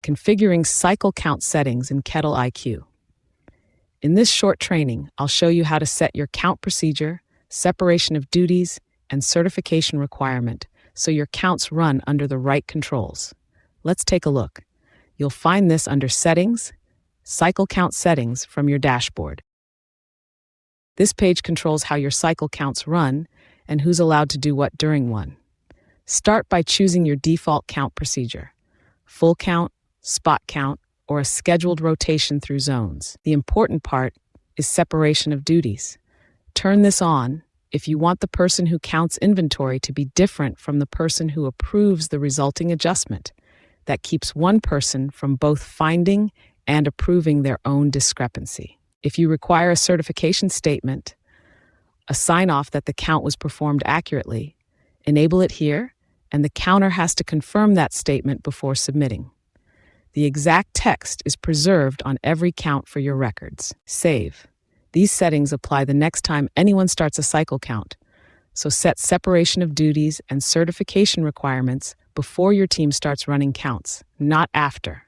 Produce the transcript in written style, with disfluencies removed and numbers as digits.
Configuring cycle count settings in KettleiQ. In this short training, I'll show you how to set your count procedure, separation of duties, and certification requirement so your counts run under the right controls. Let's take a look. You'll find this under Settings, Cycle Count Settings from your dashboard. This page controls how your cycle counts run and who's allowed to do what during one. Start by choosing your default count procedure: full count, spot count, or a scheduled rotation through zones. The important part is separation of duties. Turn this on if you want the person who counts inventory to be different from the person who approves the resulting adjustment. That keeps one person from both finding and approving their own discrepancy. If you require a certification statement, a sign-off that the count was performed accurately, enable it here, and the counter has to confirm that statement before submitting. The exact text is preserved on every count for your records. Save. These settings apply the next time anyone starts a cycle count, so set separation of duties and certification requirements before your team starts running counts, not after.